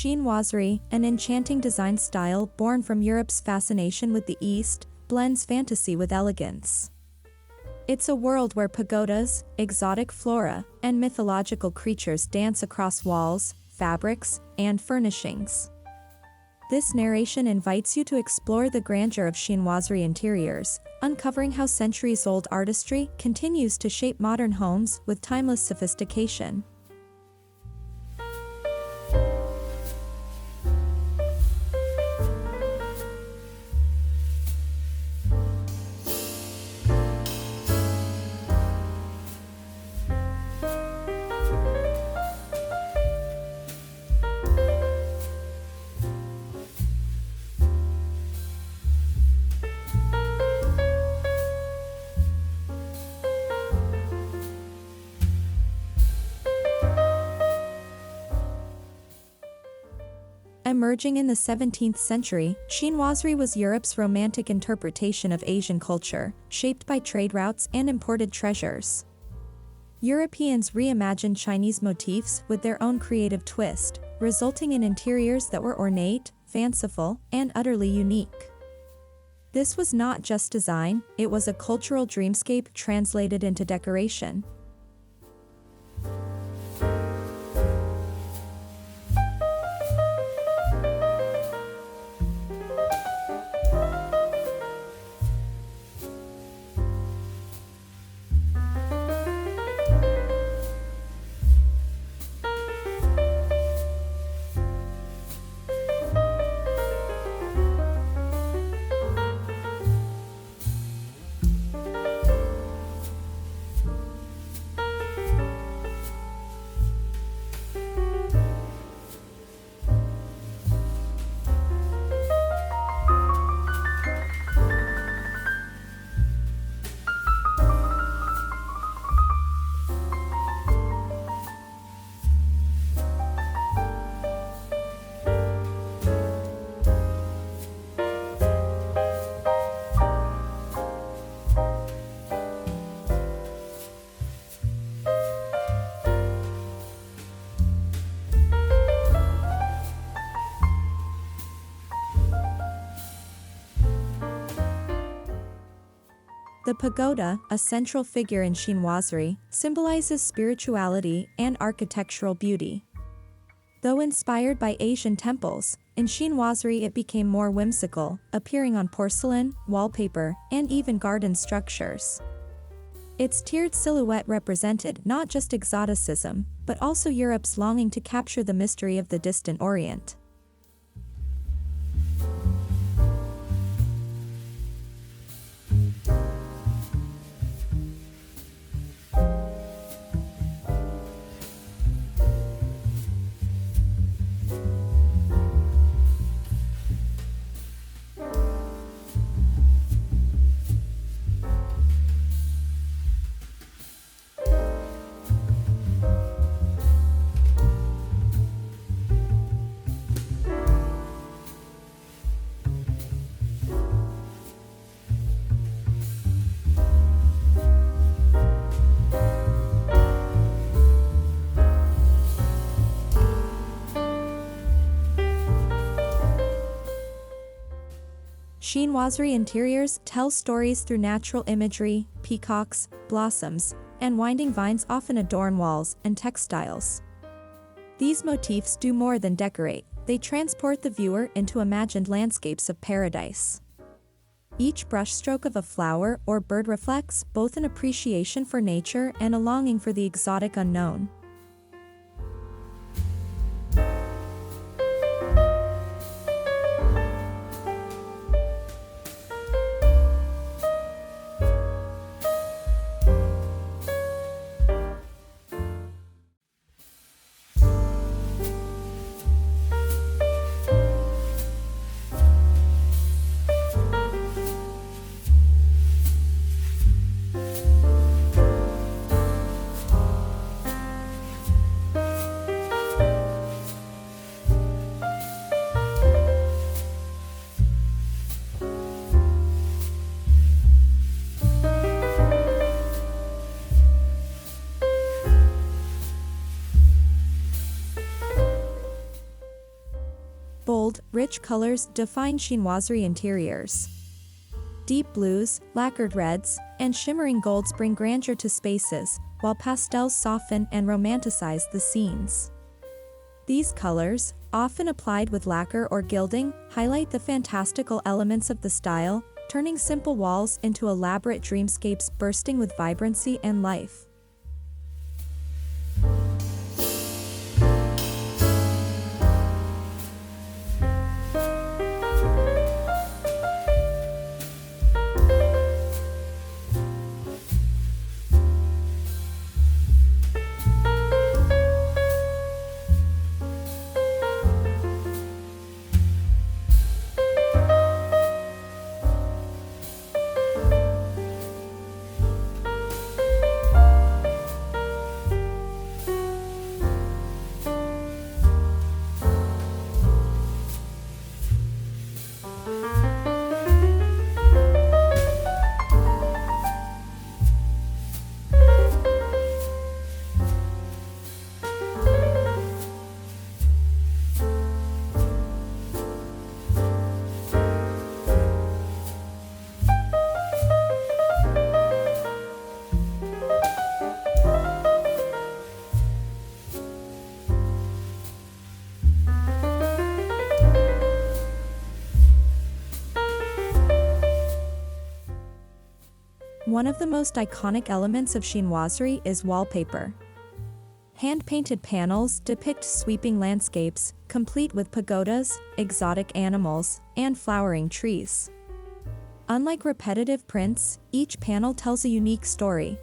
Chinoiserie, an enchanting design style born from Europe's fascination with the East, blends fantasy with elegance. It's a world where pagodas, exotic flora, and mythological creatures dance across walls, fabrics, and furnishings. This narration invites you to explore the grandeur of chinoiserie interiors, uncovering how centuries-old artistry continues to shape modern homes with timeless sophistication. Emerging in the 17th century, chinoiserie was Europe's romantic interpretation of Asian culture, shaped by trade routes and imported treasures. Europeans reimagined Chinese motifs with their own creative twist, resulting in interiors that were ornate, fanciful, and utterly unique. This was not just design, it was a cultural dreamscape translated into decoration. The pagoda, a central figure in chinoiserie, symbolizes spirituality and architectural beauty. Though inspired by Asian temples, in chinoiserie it became more whimsical, appearing on porcelain, wallpaper, and even garden structures. Its tiered silhouette represented not just exoticism, but also Europe's longing to capture the mystery of the distant Orient. Chinoiserie interiors tell stories through natural imagery, peacocks, blossoms, and winding vines often adorn walls and textiles. These motifs do more than decorate, they transport the viewer into imagined landscapes of paradise. Each brushstroke of a flower or bird reflects both an appreciation for nature and a longing for the exotic unknown. rich colors define chinoiserie interiors. Deep blues, lacquered reds, and shimmering golds bring grandeur to spaces, while pastels soften and romanticize the scenes. These colors, often applied with lacquer or gilding, highlight the fantastical elements of the style, turning simple walls into elaborate dreamscapes bursting with vibrancy and life. One of the most iconic elements of chinoiserie is wallpaper. Hand-painted panels depict sweeping landscapes, complete with pagodas, exotic animals, and flowering trees. Unlike repetitive prints, each panel tells a unique story.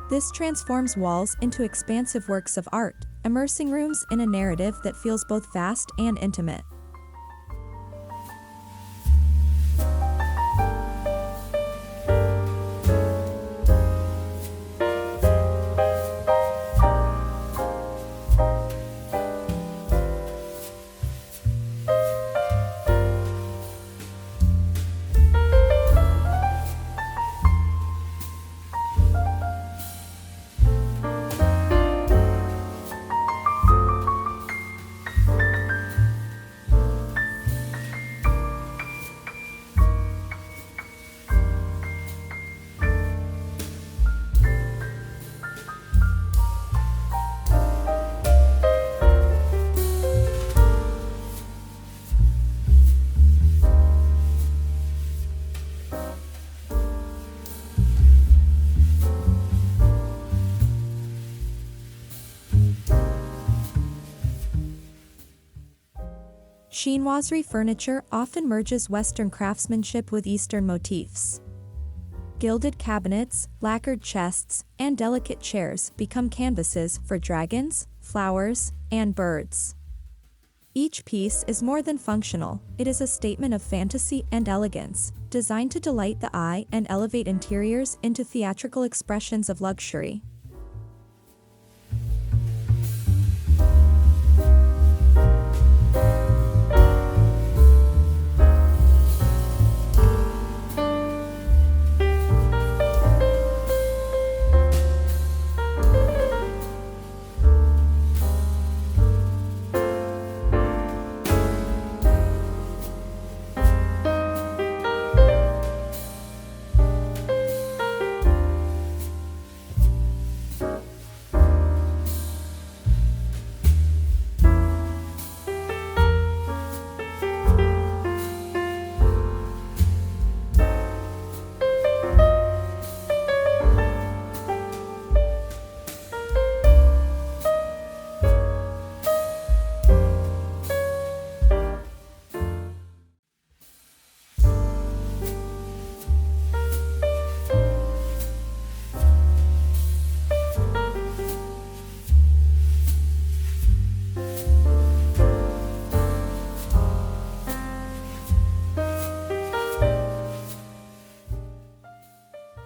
This transforms walls into expansive works of art, immersing rooms in a narrative that feels both vast and intimate. Chinoiserie furniture often merges Western craftsmanship with Eastern motifs. Gilded cabinets, lacquered chests, and delicate chairs become canvases for dragons, flowers, and birds. Each piece is more than functional, it is a statement of fantasy and elegance, designed to delight the eye and elevate interiors into theatrical expressions of luxury.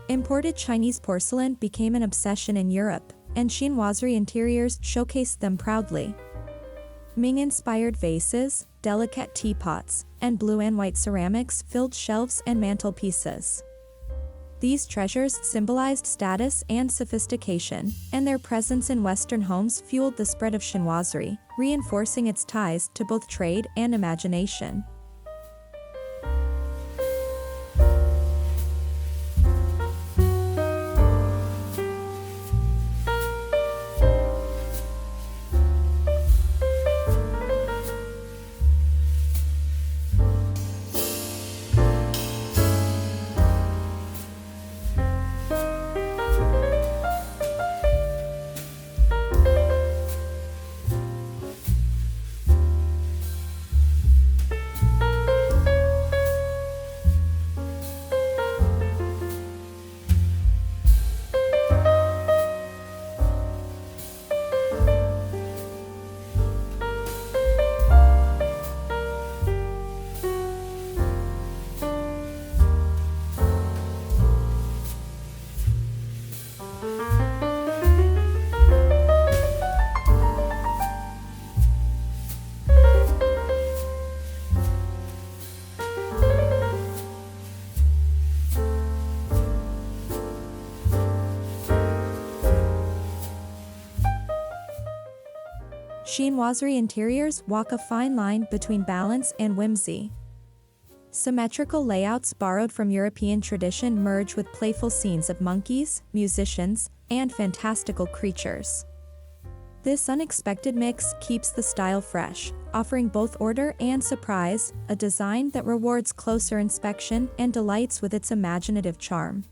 Imported Chinese porcelain became an obsession in Europe, and chinoiserie interiors showcased them proudly. Ming-inspired vases, delicate teapots, and blue and white ceramics filled shelves and mantelpieces. These treasures symbolized status and sophistication, and their presence in Western homes fueled the spread of chinoiserie, reinforcing its ties to both trade and imagination. Chinoiserie interiors walk a fine line between balance and whimsy. Symmetrical layouts borrowed from European tradition merge with playful scenes of monkeys, musicians, and fantastical creatures. This unexpected mix keeps the style fresh, offering both order and surprise, a design that rewards closer inspection and delights with its imaginative charm.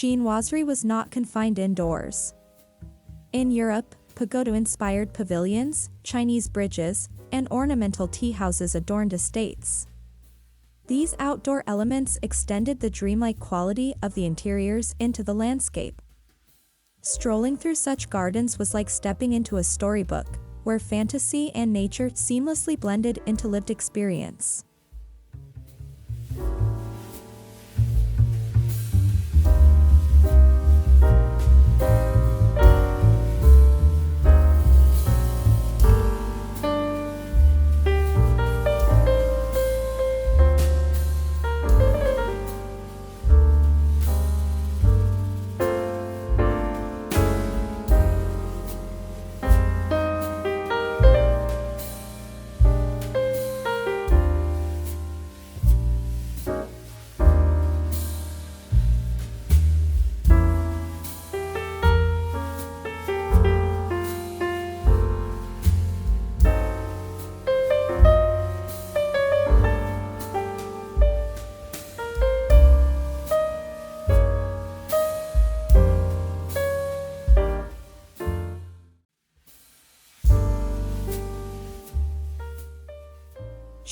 Chinoiserie was not confined indoors. In Europe, pagoda-inspired pavilions, Chinese bridges, and ornamental tea houses adorned estates. These outdoor elements extended the dreamlike quality of the interiors into the landscape. Strolling through such gardens was like stepping into a storybook, where fantasy and nature seamlessly blended into lived experience.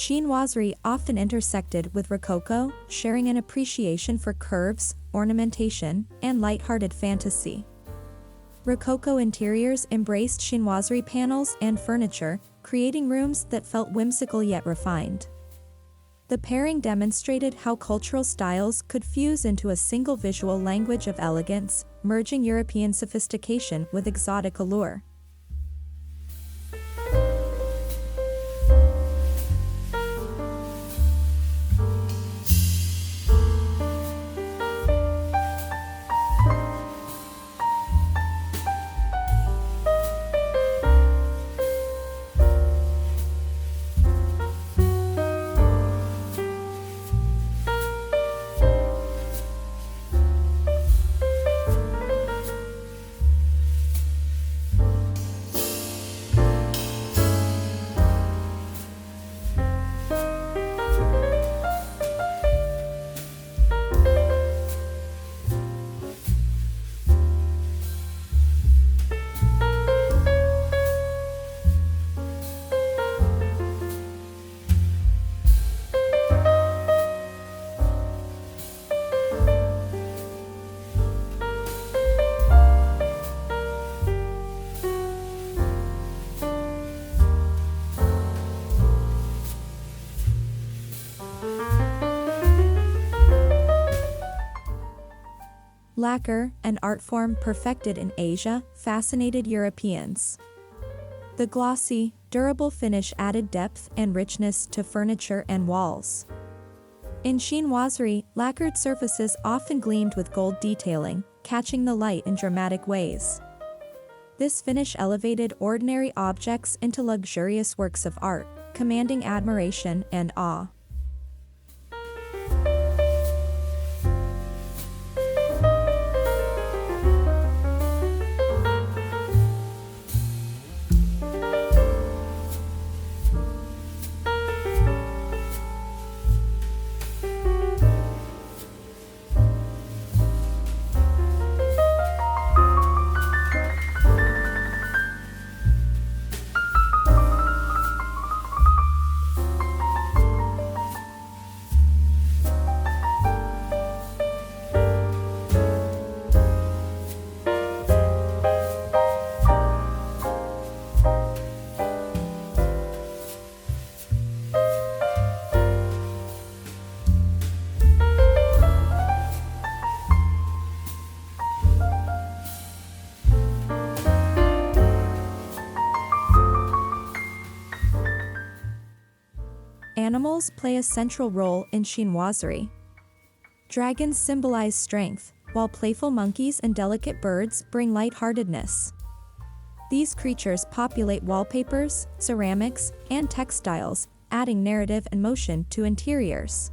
Chinoiserie often intersected with Rococo, sharing an appreciation for curves, ornamentation, and light-hearted fantasy. Rococo interiors embraced chinoiserie panels and furniture, creating rooms that felt whimsical yet refined. The pairing demonstrated how cultural styles could fuse into a single visual language of elegance, merging European sophistication with exotic allure. Lacquer, an art form perfected in Asia, fascinated Europeans. The glossy, durable finish added depth and richness to furniture and walls. In chinoiserie, lacquered surfaces often gleamed with gold detailing, catching the light in dramatic ways. This finish elevated ordinary objects into luxurious works of art, commanding admiration and awe. Animals play a central role in chinoiserie. Dragons symbolize strength, while playful monkeys and delicate birds bring lightheartedness. These creatures populate wallpapers, ceramics, and textiles, adding narrative and motion to interiors.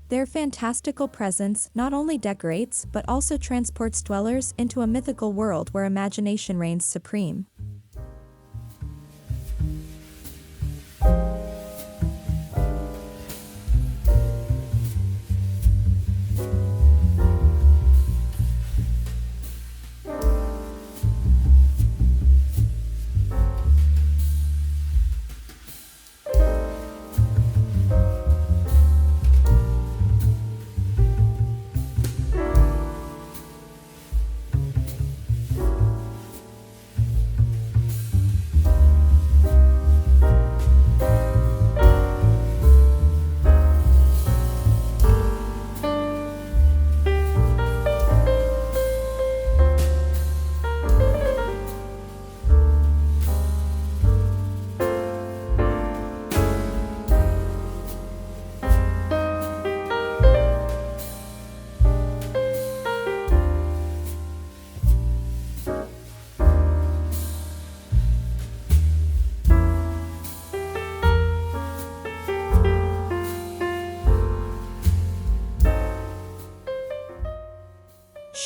Their fantastical presence not only decorates but also transports dwellers into a mythical world where imagination reigns supreme.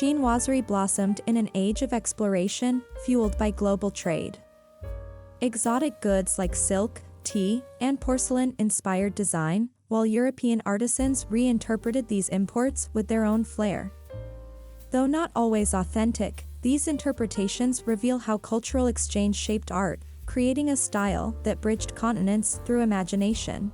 Chinoiserie blossomed in an age of exploration, fueled by global trade. Exotic goods like silk, tea, and porcelain inspired design, while European artisans reinterpreted these imports with their own flair. Though not always authentic, these interpretations reveal how cultural exchange shaped art, creating a style that bridged continents through imagination.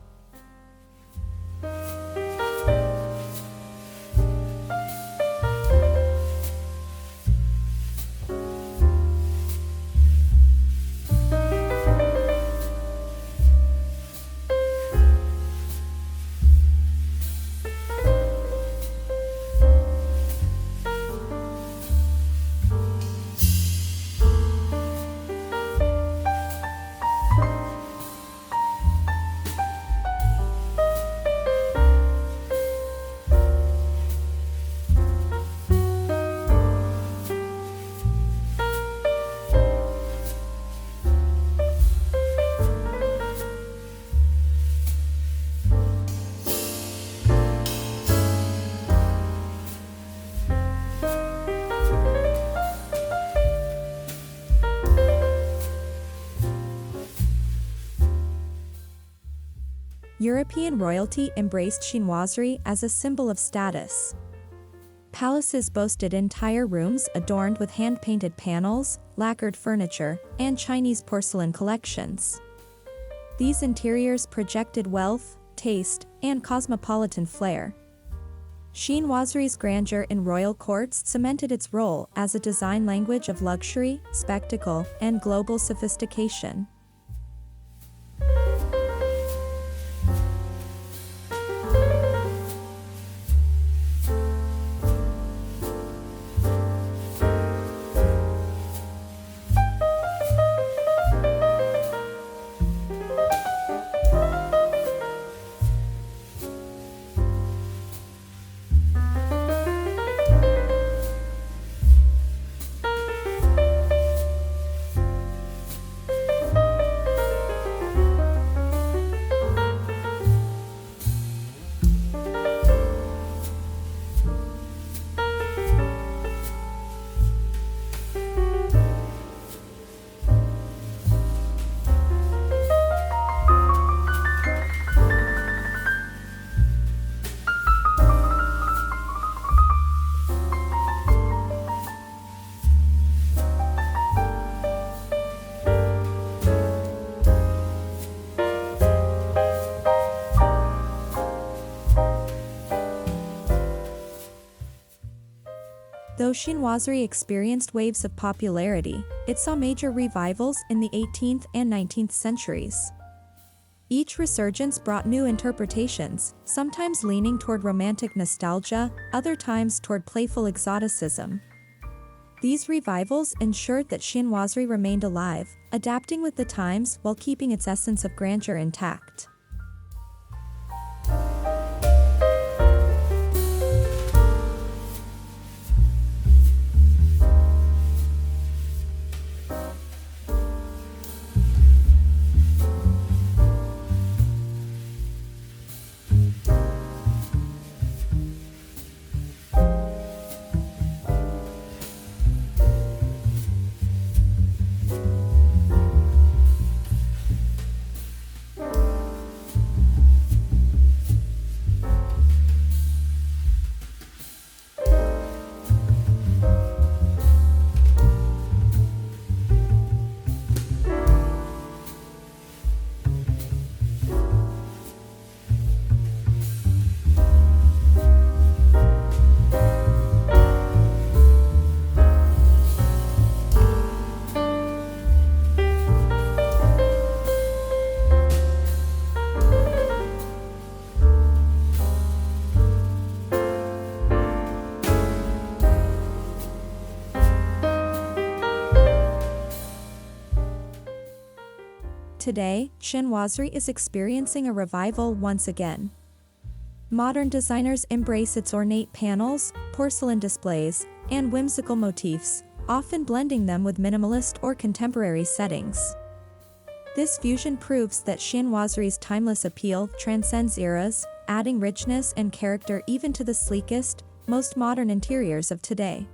European royalty embraced chinoiserie as a symbol of status. Palaces boasted entire rooms adorned with hand-painted panels, lacquered furniture, and Chinese porcelain collections. These interiors projected wealth, taste, and cosmopolitan flair. Chinoiserie's grandeur in royal courts cemented its role as a design language of luxury, spectacle, and global sophistication. Though chinoiserie experienced waves of popularity, it saw major revivals in the 18th and 19th centuries. Each resurgence brought new interpretations, sometimes leaning toward romantic nostalgia, other times toward playful exoticism. These revivals ensured that chinoiserie remained alive, adapting with the times while keeping its essence of grandeur intact. Today, chinoiserie is experiencing a revival once again. Modern designers embrace its ornate panels, porcelain displays, and whimsical motifs, often blending them with minimalist or contemporary settings. This fusion proves that chinoiserie's timeless appeal transcends eras, adding richness and character even to the sleekest, most modern interiors of today.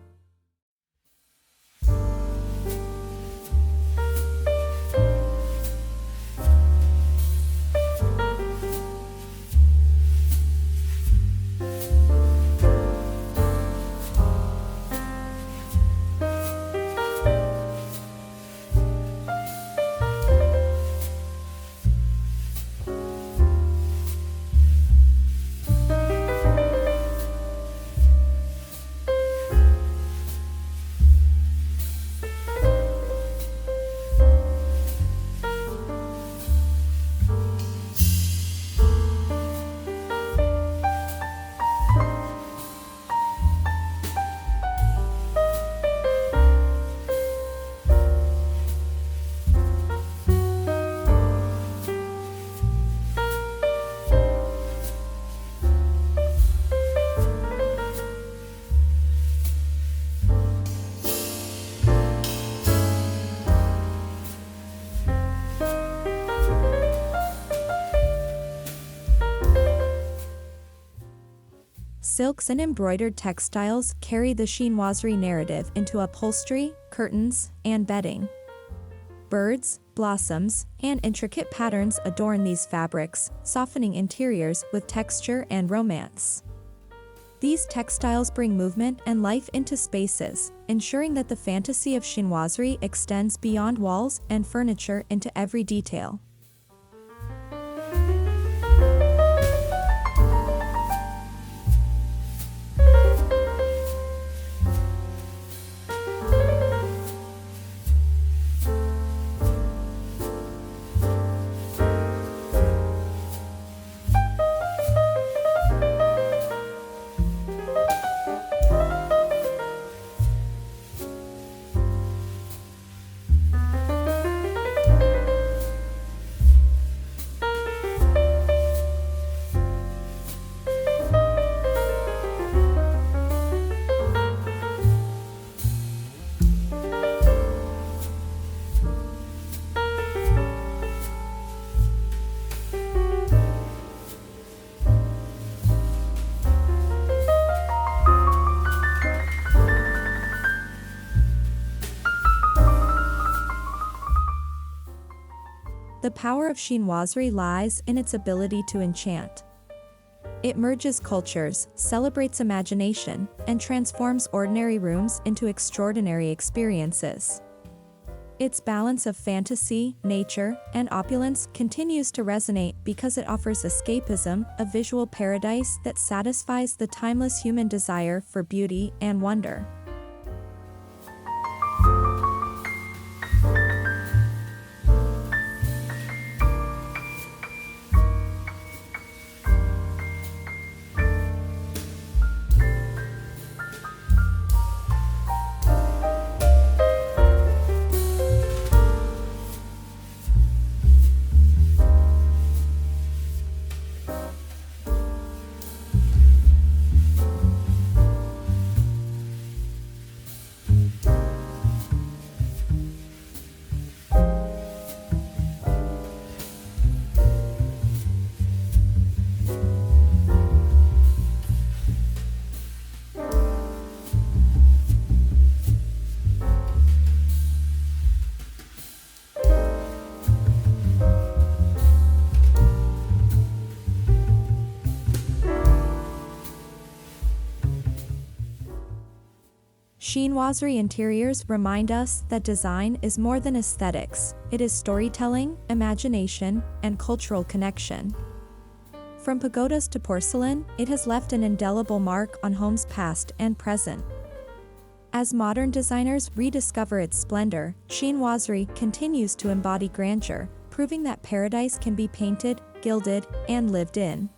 Silks and embroidered textiles carry the chinoiserie narrative into upholstery, curtains, and bedding. Birds, blossoms, and intricate patterns adorn these fabrics, softening interiors with texture and romance. These textiles bring movement and life into spaces, ensuring that the fantasy of chinoiserie extends beyond walls and furniture into every detail. The power of chinoiserie lies in its ability to enchant. It merges cultures, celebrates imagination, and transforms ordinary rooms into extraordinary experiences. Its balance of fantasy, nature, and opulence continues to resonate because it offers escapism, a visual paradise that satisfies the timeless human desire for beauty and wonder. Chinoiserie interiors remind us that design is more than aesthetics, it is storytelling, imagination, and cultural connection. From pagodas to porcelain, it has left an indelible mark on homes past and present. As modern designers rediscover its splendor, chinoiserie continues to embody grandeur, proving that paradise can be painted, gilded, and lived in.